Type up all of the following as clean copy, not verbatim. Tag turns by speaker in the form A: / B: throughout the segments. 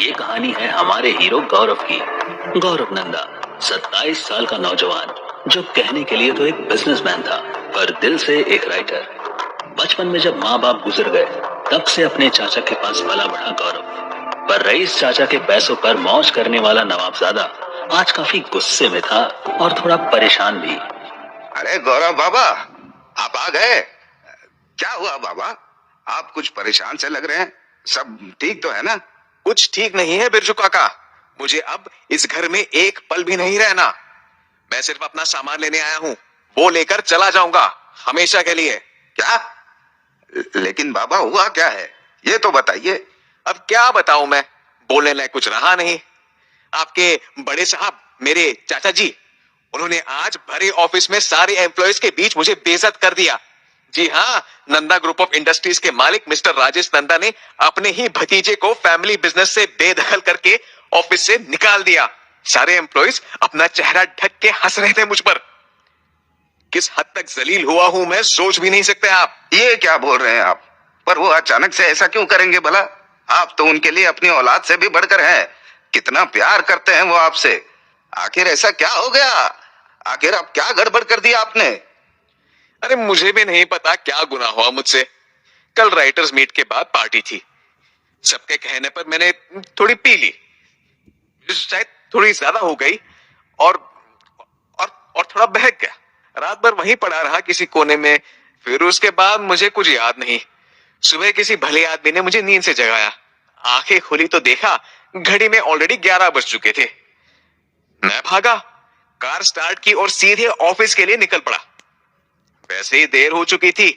A: ये कहानी है हमारे हीरो गौरव की। गौरव नंदा 27 साल का नौजवान जो कहने के लिए तो एक बिजनेसमैन था पर दिल से एक राइटर। बचपन में जब माँ बाप गुजर गए तब से अपने चाचा के पास पला बढ़ा गौरव। पर रईस चाचा के पैसों पर मौज करने वाला नवाबजादा आज काफी गुस्से में था और थोड़ा परेशान भी।
B: अरे गौरव बाबा, आप आ गए। क्या हुआ बाबा, आप कुछ परेशान से लग रहे हैं। सब ठीक तो है ना?
C: कुछ ठीक नहीं है बिरजू काका। मुझे अब इस घर में एक पल भी नहीं रहना। मैं सिर्फ अपना सामान लेने आया हूँ, वो लेकर चला जाऊंगा हमेशा के लिए।
B: क्या? लेकिन बाबा हुआ क्या है, ये तो बताइए।
C: अब क्या बताऊं मैं, बोलने लायक कुछ रहा नहीं। आपके बड़े साहब, मेरे चाचा जी, उन्होंने आज भरे ऑफिस में सारे एम्प्लॉयज के बीच मुझे बेइज्जत कर दिया। जी हाँ, नंदा ग्रुप ऑफ इंडस्ट्रीज के मालिक मिस्टर राजेश नंदा ने अपने ही भतीजे को फैमिली बिजनेस से बेदखल करके ऑफिस से निकाल दिया। सारे एम्प्लॉयज अपना चेहरा ढक के हंस रहे थे मुझ पर। किस हद तक जलील हुआ हूं मैं, सोच भी नहीं सकते आप।
B: ये क्या बोल रहे हैं आप? पर वो अचानक से ऐसा क्यों करेंगे भला? आप तो उनके लिए अपनी औलाद से भी बढ़कर हैं। कितना प्यार करते हैं वो आपसे। आखिर ऐसा क्या हो गया? आखिर आप क्या गड़बड़ कर दिया आपने?
C: अरे मुझे भी नहीं पता क्या गुनाह हुआ मुझसे। कल राइटर्स मीट के बाद पार्टी थी। सबके कहने पर मैंने थोड़ी पी ली, शायद थोड़ी ज्यादा हो गई, और और थोड़ा बहक गया। रात भर वहीं पड़ा रहा किसी कोने में। फिर उसके बाद मुझे कुछ याद नहीं। सुबह किसी भले आदमी ने मुझे नींद से जगाया। आंखें खुली तो देखा घड़ी में ऑलरेडी 11 बज चुके थे। मैं भागा, कार स्टार्ट की और सीधे ऑफिस के लिए निकल पड़ा। वैसे ही देर हो चुकी थी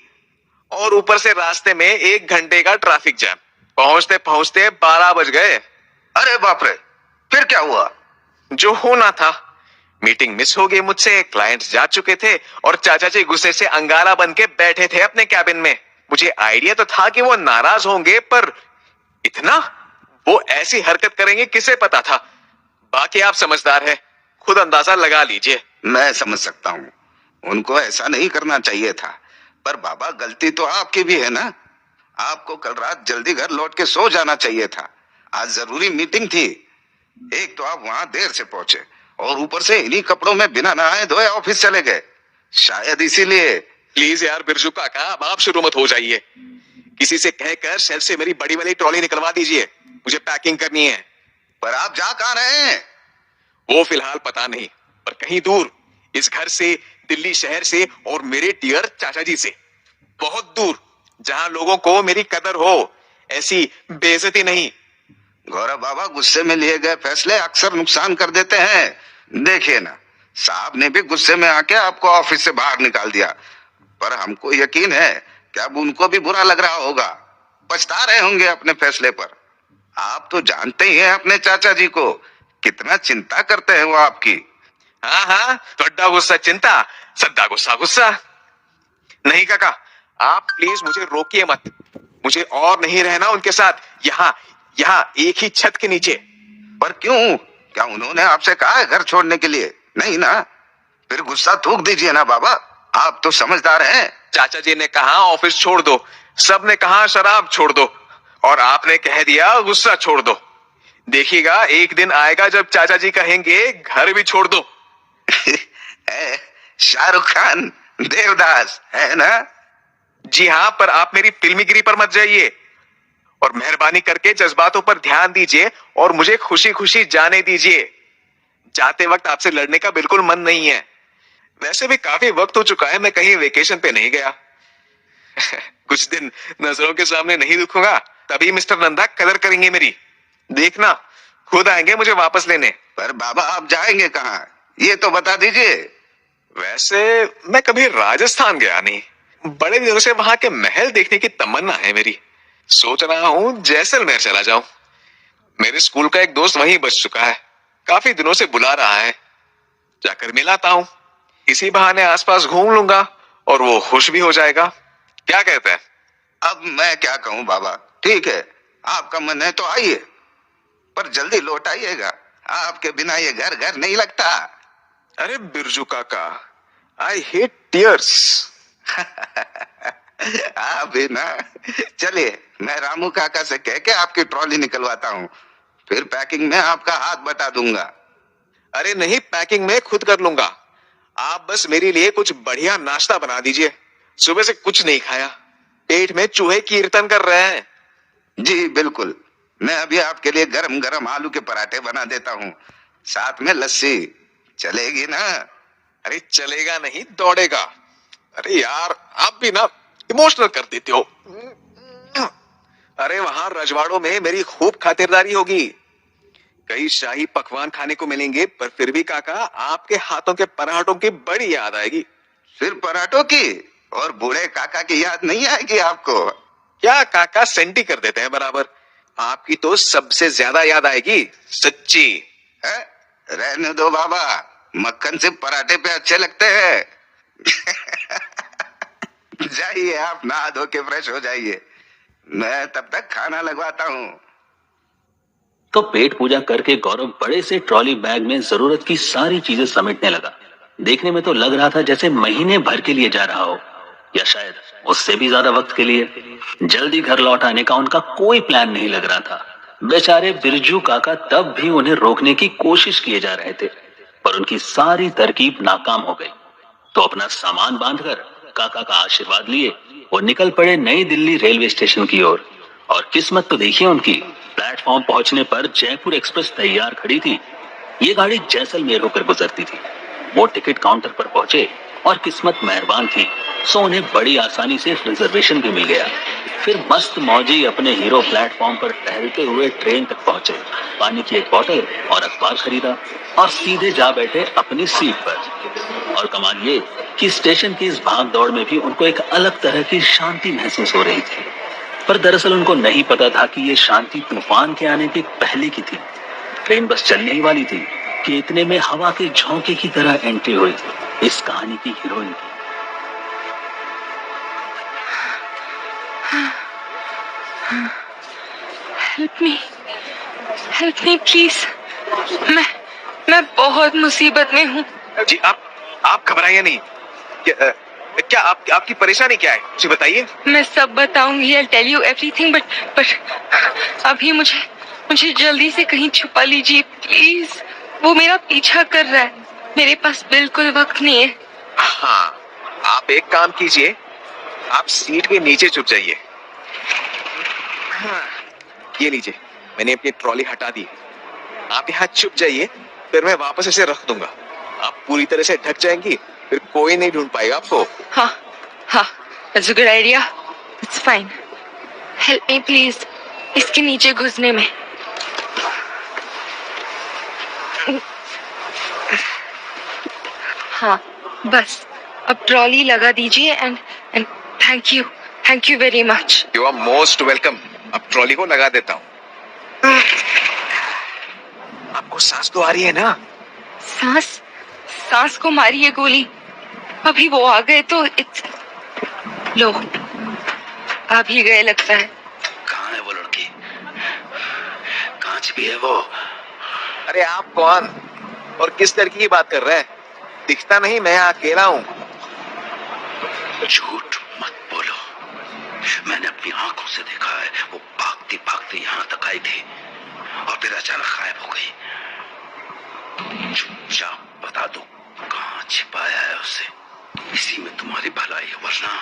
C: और ऊपर से रास्ते में 1 घंटे का ट्रैफिक जैम। पहुंचते पहुंचते 12 बज गए।
B: अरे बाप रे, फिर क्या हुआ?
C: जो होना था। मीटिंग मिस हो गई मुझसे, क्लाइंट्स जा चुके थे और चाचा जी गुस्से से अंगारा बन के बैठे थे अपने कैबिन में। मुझे आइडिया तो था कि वो नाराज होंगे, पर इतना वो ऐसी हरकत करेंगे किसे पता था। बाकी आप समझदार है, खुद अंदाजा लगा लीजिए।
B: मैं समझ सकता हूँ, उनको ऐसा नहीं करना चाहिए था। पर बाबा, गलती तो आपकी भी है ना। आपको कल रात जल्दी घर लौट के सो जाना चाहिए था। आज जरूरी मीटिंग थी। एक तो आप वहां देर से पहुंचे और ऊपर से इन्हीं कपड़ों में बिना नहाए धोए ऑफिस चले गए। शायद इसीलिए।
C: प्लीज यार बिरजू काका, अब आप शुरू मत हो जाइए। किसी से कहकर शेल्फ से मेरी बड़ी वाली ट्रॉली निकलवा दीजिए, मुझे पैकिंग करनी है।
B: पर आप जा कहां रहे हैं?
C: वो फिलहाल पता नहीं, पर कहीं दूर, इस घर से, दिल्ली शहर से और मेरे डियर चाचा जी से। बहुत दूर, जहां लोगों को मेरी कदर हो, ऐसी बेइज्जती नहीं।
B: गौरव बाबा, गुस्से में लिए गए फैसले अक्सर नुकसान कर देते हैं। देखिए ना, साहब ने भी गुस्से में आके आपको ऑफिस से बाहर निकाल दिया। पर हमको यकीन है कि अब उनको भी बुरा लग रहा होगा। पछता रहे होंगे अपने फैसले पर। आप तो जानते ही हैं अपने चाचा जी को, कितना चिंता करते हैं वो आपकी।
C: हाँ हाँ, थोड़ा गुस्सा चिंता, सद्दा गुस्सा गुस्सा। नहीं काका, आप प्लीज मुझे रोकिए मत। मुझे और नहीं रहना उनके साथ, यहाँ यहाँ एक ही छत के नीचे।
B: पर क्यों? क्या उन्होंने आपसे कहा है घर छोड़ने के लिए? नहीं ना। फिर गुस्सा थूक दीजिए ना बाबा, आप तो समझदार हैं।
C: चाचा जी ने कहा ऑफिस छोड़ दो, सब ने कहा शराब छोड़ दो, और आपने कह दिया गुस्सा छोड़ दो। देखिएगा एक दिन आएगा जब चाचा जी कहेंगे घर भी छोड़ दो।
B: शाहरुख खान, देवदास, है ना?
C: जी हाँ, पर आप मेरी फिल्मीगिरी पर मत जाइए और मेहरबानी करके जज्बातों पर ध्यान दीजिए और मुझे खुशी खुशी जाने दीजिए। जाते वक्त आपसे लड़ने का बिल्कुल मन नहीं है। वैसे भी काफी वक्त हो चुका है मैं कहीं वेकेशन पे नहीं गया। कुछ दिन नजरों के सामने नहीं दिखूंगा, तभी मिस्टर नंदा कदर करेंगे मेरी। देखना, खुद आएंगे मुझे वापस लेने।
B: पर बाबा, आप जाएंगे कहाँ, ये तो बता दीजिए।
C: वैसे मैं कभी राजस्थान गया नहीं। बड़े दिनों से वहां के महल देखने की तमन्ना है मेरी। सोच रहा हूँ जैसलमेर चला जाऊं। मेरे स्कूल का एक दोस्त वहीं बच चुका है, काफी दिनों से बुला रहा है। जाकर मिलाता हूँ, इसी बहाने आसपास घूम लूंगा और वो खुश भी हो जाएगा। क्या कहते हैं?
B: अब मैं क्या कहूँ बाबा, ठीक है, आपका मन है तो आइए, पर जल्दी लौट आइएगा। आपके बिना ये घर घर नहीं लगता।
C: अरे बिरजू काका, आई हेट टीयर्स।
B: आप भी ना। चलिए, मैं रामू काका से कह के आपकी ट्रॉली निकलवाता हूँ। फिर पैकिंग में आपका हाथ बटा दूंगा।
C: अरे नहीं, पैकिंग मैं खुद कर लूंगा। आप बस मेरे लिए कुछ बढ़िया नाश्ता बना दीजिए। सुबह से कुछ नहीं खाया, पेट में चूहे कीर्तन कर रहे हैं।
B: जी बिल्कुल, मैं अभी आपके लिए गरम गरम आलू के पराठे बना देता हूँ, साथ में लस्सी। चलेगी ना?
C: अरे चलेगा नहीं, दौड़ेगा। अरे यार, आप भी ना इमोशनल कर देते हो। अरे वहां रजवाड़ों में मेरी खूब खातिरदारी होगी। कई शाही पकवान खाने को मिलेंगे, पर फिर भी काका आपके हाथों के पराठों की बड़ी याद आएगी।
B: सिर्फ पराठों की? और बूढ़े काका की याद नहीं आएगी आपको?
C: क्या काका सेंटी कर देते हैं बराबर। आपकी तो सबसे ज्यादा याद आएगी, सच्ची
B: है? रहने दो बाबा, मक्खन से पराठे पे अच्छे लगते हैं। जाइए, आप नहा धो के फ्रेश हो जाइए, मैं तब तक खाना लगवाता हूँ।
A: तो पेट पूजा करके गौरव बड़े से ट्रॉली बैग में जरूरत की सारी चीजें समेटने लगा। देखने में तो लग रहा था जैसे महीने भर के लिए जा रहा हो, या शायद उससे भी ज्यादा वक्त के लिए। जल्दी घर लौट आने का उनका कोई प्लान नहीं लग रहा था। बेचारे बिरजू काका तब भी उन्हें रोकने की कोशिश किए जा रहे थे, पर उनकी सारी तरकीब नाकाम हो गई। तो अपना सामान बांधकर काका का आशीर्वाद लिए वो निकल पड़े नई दिल्ली रेलवे स्टेशन की ओर। और किस्मत तो देखिए उनकी, प्लेटफॉर्म पहुंचने पर जयपुर एक्सप्रेस तैयार खड़ी थी। ये गाड़ी जैसलमेर होकर गुजरती थी। वो टिकट काउंटर पर पहुंचे और किस्मत मेहरबान थी, सो उन्हें बड़ी आसानी से रिजर्वेशन भी मिल गया। फिर मस्त मौजी अपने हीरो प्लेटफॉर्म पर टहलते हुए ट्रेन तक पहुंचे, पानी की एक बोतल और अखबार खरीदा और सीधे जा बैठे अपनी सीट पर। और कमाल ये कि स्टेशन की इस भाग दौड़ में भी उनको एक अलग तरह की शांति महसूस हो रही थी। पर दरअसल उनको नहीं पता था कि ये शांति तूफान के आने के पहले की थी। ट्रेन बस चलने ही वाली थी कि इतने में हवा के झोंके की तरह एंट्री हुई इस कहानी की हीरोइन की।
D: Help me please. मैं बहुत मुसीबत में हूँ।
C: जी आप घबराइए नहीं। क्या आपकी परेशानी क्या है, मुझे बताइए।
D: मैं सब बताऊंगी, I'll tell you everything, but अभी मुझे जल्दी से कहीं छुपा लीजिए प्लीज। वो मेरा पीछा कर रहा है, मेरे पास बिल्कुल वक्त नहीं है।
C: हाँ, आप एक काम कीजिए, आप सीट के नीचे छुप जाइए। हाँ, ये लीजिए, मैंने अपनी ट्रॉली हटा दी। आप यहाँ छुप जाइए, फिर मैं वापस इसे रख दूंगा। आप पूरी तरह से ढक जाएंगी, फिर कोई नहीं ढूंढ पाएगा आपको।
D: हाँ, that's a good idea. It's fine. Help me please. इसके नीचे घुसने में। हाँ, बस अब ट्रॉली लगा दीजिए and thank you very much.
C: You are most welcome. अब ट्रॉली को लगा देता हूँ। आपको सांस तो आ रही है ना?
D: सांस को मारी है गोली। अभी वो आ गए तो लो, आ भी गए लगता है।
A: कहाँ है वो लड़की? कहाँ छिपी है वो?
C: अरे आप कौन और किस लड़की की बात कर रहे हैं? दिखता नहीं, मैं अकेला हूँ।
A: झूठ मत बोलो, मैंने अपनी आंखों से देखा है। वो भागती भागती यहाँ तक आई थी और फिर अचानक गायब हो गई। चुपचाप बता दो कहाँ छिपाया है उसे, इसी में तुम्हारी भलाई है, वरना